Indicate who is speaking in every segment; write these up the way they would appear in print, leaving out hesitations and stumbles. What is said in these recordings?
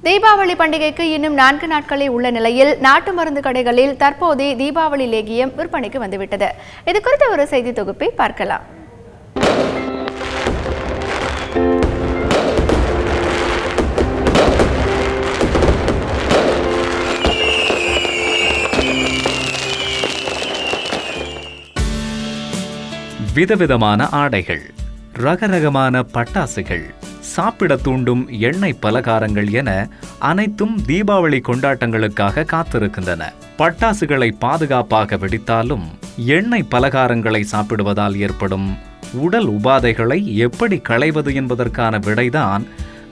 Speaker 1: தீபாவளி பண்டிகைக்கு இன்னும் 4 நாட்களே உள்ள நிலையில் நாட்டு மருந்து கடைகளில் தற்போது தீபாவளி லேகியம் விற்பனைக்கு வந்துவிட்டது. இது குறித்த ஒரு செய்தி தொகுப்பை பார்க்கலாம்.
Speaker 2: விதவிதமான ஆடைகள், ரகரகமான பட்டாசுகள், சாப்பிட தூண்டும் எண்ணெய் பலகாரங்கள் என அனைத்தும் தீபாவளி கொண்டாட்டங்களுக்காக காத்திருக்கின்றன. பட்டாசுகளை பாதுகாப்பாக வெடித்தாலும் எண்ணெய் பலகாரங்களை சாப்பிடுவதால் ஏற்படும் உடல் உபாதைகளை எப்படி களைவது என்பதற்கான விடைதான்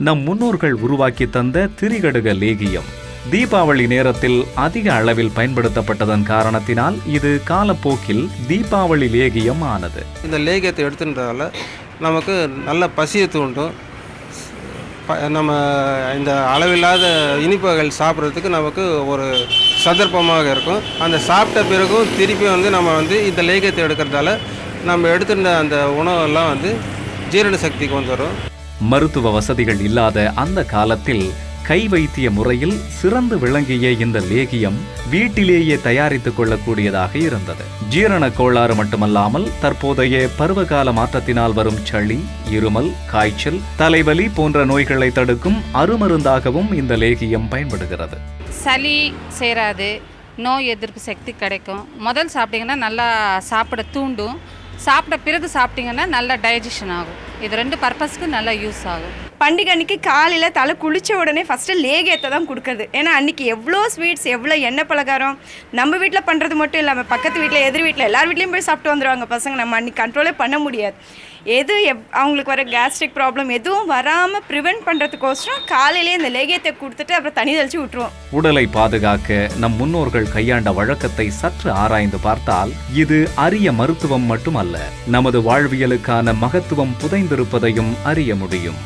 Speaker 2: நம் முன்னோர்கள் உருவாக்கி தந்த திரிகடுக லேகியம். தீபாவளி நேரத்தில் அதிக அளவில் பயன்படுத்தப்பட்டதன் காரணத்தினால் இது காலப்போக்கில் தீபாவளி லேகியம் ஆனது.
Speaker 3: இந்த லேகியத்தை எடுத்துன்றதால நமக்கு நல்ல பசியை தூண்டும். நம்ம இந்த அளவில்லாத இனிப்புகள் சாப்பிட்றதுக்கு நமக்கு ஒரு சந்தர்ப்பமாக இருக்கும். அந்த சாப்பிட்ட பிறகும் திருப்பி நம்ம இந்த லேகியத்தை எடுக்கிறதால நம்ம எடுத்துட்ட அந்த உணவெல்லாம் ஜீரண சக்திக்கு வந்துடும்.
Speaker 2: மருத்துவ வசதிகள் இல்லாத அந்த காலத்தில் கை வைத்திய முறையில் சிறந்து விளங்கிய இந்த லேகியம் வீட்டிலேயே தயாரித்துக் கொள்ளக்கூடியதாக இருந்தது. ஜீரண கோளாறு மட்டுமல்லாமல் தற்போதைய பருவகால மாற்றத்தினால் வரும் சளி, இருமல், காய்ச்சல், தலைவலி போன்ற நோய்களை தடுக்கும் அருமருந்தாகவும் இந்த லேகியம் பயன்படுகிறது.
Speaker 4: சளி சேராது, நோய் எதிர்ப்பு சக்தி கிடைக்கும். முதல் சாப்பிட்டீங்கன்னா நல்லா சாப்பிட தூண்டும், சாப்பிட்ட பிறகு சாப்பிட்டீங்கன்னா நல்லா டைஜஷன் ஆகும். இது 2 பர்பஸ்க்கு நல்லா யூஸ் ஆகும்.
Speaker 5: பண்டிகை அன்றைக்கி காலையில் தலை குளித்த உடனே ஃபஸ்ட்டு லேகியத்தை தான் கொடுக்குறது. ஏன்னா அன்றைக்கி எவ்வளோ ஸ்வீட்ஸ், எவ்வளோ எண்ணெய் பலகாரம் நம்ம வீட்டில் பண்ணுறது மட்டும் இல்லாமல் பக்கத்து வீட்டில், எதிர் வீட்டில், எல்லார் வீட்லேயும் போய் சாப்பிட்டு வந்துடுவாங்க பசங்க. நம்ம அன்றைக்கி கண்ட்ரோலே பண்ண முடியாது. அவங்களுக்கு வர கேஸ்ட்ரிக் ப்ராப்ளம் எதுவும் வராமல் ப்ரிவென்ட் பண்ணுறதுக்கோசரம் காலையிலேயே இந்த லேகியத்தை கொடுத்துட்டு அப்புறம் தண்ணி தெளித்து விட்டுருவோம்.
Speaker 2: உடலை பாதுகாக்க நம் முன்னோர்கள் கையாண்ட வழக்கத்தை சற்று ஆராய்ந்து பார்த்தால் இது அரிய மருத்துவம் மட்டுமல்ல, நமது வாழ்வியலுக்கான மகத்துவம் புதைந்திருப்பதையும் அறிய முடியும்.